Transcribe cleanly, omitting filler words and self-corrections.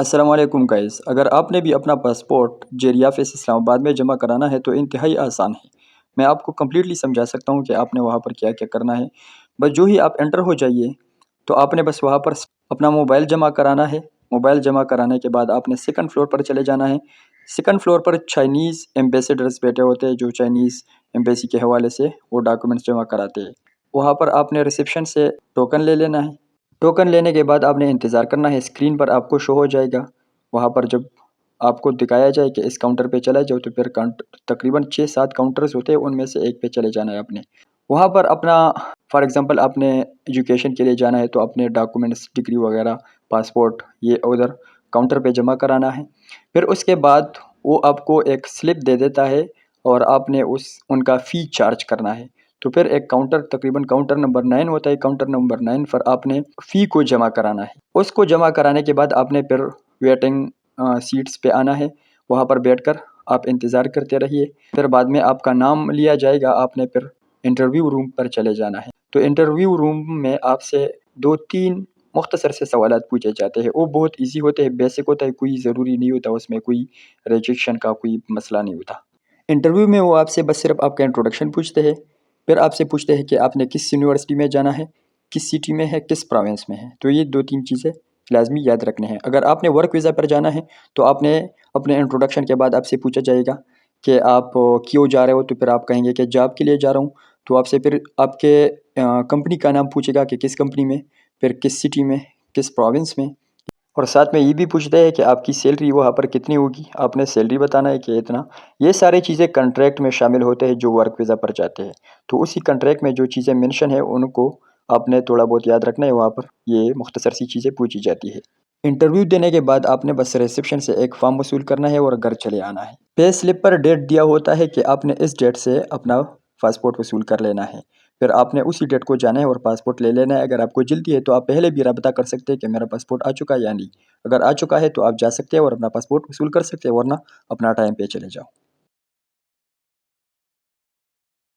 السلام علیکم گائز، اگر آپ نے بھی اپنا پاسپورٹ جیل آفس اسلام آباد میں جمع کرانا ہے تو انتہائی آسان ہے۔ میں آپ کو کمپلیٹلی سمجھا سکتا ہوں کہ آپ نے وہاں پر کیا کیا کرنا ہے۔ بس جو ہی آپ انٹر ہو جائیے تو آپ نے بس وہاں پر اپنا موبائل جمع کرانا ہے۔ موبائل جمع کرانے کے بعد آپ نے سیکنڈ فلور پر چلے جانا ہے۔ سیکنڈ فلور پر چائنیز ایمبیسیڈرز بیٹھے ہوتے ہیں جو چائنیز ایمبیسی کے حوالے سے وہ ڈاکومنٹس جمع کراتے ہیں۔ وہاں پر آپ نے ریسیپشن سے ٹوکن لے لینا ہے۔ ٹوکن لینے کے بعد آپ نے انتظار کرنا ہے۔ اسکرین پر آپ کو شو ہو جائے گا، وہاں پر جب آپ کو دکھایا جائے کہ اس کاؤنٹر پہ چلا جاؤ تو پھر تقریباً 6-7 کاؤنٹرز ہوتے ہیں، ان میں سے ایک پہ چلے جانا ہے آپ نے۔ وہاں پر اپنا فار ایگزامپل آپ نے ایجوکیشن کے لیے جانا ہے تو اپنے ڈاکومنٹس ڈگری وغیرہ پاسپورٹ یہ ادھر کاؤنٹر پہ جمع کرانا ہے۔ پھر اس کے بعد وہ آپ کو ایک سلپ دے دیتا ہے اور آپ نے ان کا فی چارج کرنا ہے۔ تو پھر ایک کاؤنٹر تقریباً کاؤنٹر نمبر 9 ہوتا ہے، کاؤنٹر نمبر 9 پر آپ نے فی کو جمع کرانا ہے۔ اس کو جمع کرانے کے بعد آپ نے پھر ویٹنگ سیٹس پہ آنا ہے، وہاں پر بیٹھ کر آپ انتظار کرتے رہیے۔ پھر بعد میں آپ کا نام لیا جائے گا، آپ نے پھر انٹرویو روم پر چلے جانا ہے۔ تو انٹرویو روم میں آپ سے 2-3 مختصر سے سوالات پوچھے جاتے ہیں، وہ بہت ایزی ہوتے ہیں، بیسک ہوتا ہے، کوئی ضروری نہیں ہوتا اس میں کوئی ریجیکشن کا کوئی مسئلہ نہیں ہوتا۔ انٹرویو میں وہ آپ سے بس صرف آپ کا انٹروڈکشن پوچھتے ہیں، پھر آپ سے پوچھتے ہیں کہ آپ نے کس یونیورسٹی میں جانا ہے، کس سٹی میں ہے، کس پروونس میں ہے۔ تو یہ 2-3 چیزیں لازمی یاد رکھنے ہیں۔ اگر آپ نے ورک ویزا پر جانا ہے تو آپ نے اپنے انٹروڈکشن کے بعد آپ سے پوچھا جائے گا کہ آپ کیوں جا رہے ہو، تو پھر آپ کہیں گے کہ جاب کے لیے جا رہا ہوں۔ تو آپ سے پھر آپ کے کمپنی کا نام پوچھے گا کہ کس کمپنی میں، پھر کس سٹی میں، کس پروونس میں، اور ساتھ میں یہ بھی پوچھتا ہے کہ آپ کی سیلری وہاں پر کتنی ہوگی، آپ نے سیلری بتانا ہے کہ اتنا۔ یہ ساری چیزیں کنٹریکٹ میں شامل ہوتے ہیں جو ورک ویزا پر جاتے ہیں۔ تو اسی کنٹریکٹ میں جو چیزیں منشن ہے ان کو آپ نے تھوڑا بہت یاد رکھنا ہے، وہاں پر یہ مختصر سی چیزیں پوچھی جاتی ہے۔ انٹرویو دینے کے بعد آپ نے بس ریسیپشن سے ایک فارم وصول کرنا ہے اور گھر چلے آنا ہے۔ پے سلپ پر ڈیٹ دیا ہوتا ہے کہ آپ نے اس ڈیٹ سے اپنا پاسپورٹ وصول کر لینا ہے، پھر آپ نے اسی ڈیٹ کو جانا ہے اور پاسپورٹ لے لینا ہے۔ اگر آپ کو جلدی ہے تو آپ پہلے بھی رابطہ کر سکتے ہیں کہ میرا پاسپورٹ آ چکا ہے یا نہیں۔ اگر آ چکا ہے تو آپ جا سکتے ہیں اور اپنا پاسپورٹ وصول کر سکتے ہیں، ورنہ اپنا ٹائم پہ چلے جاؤ۔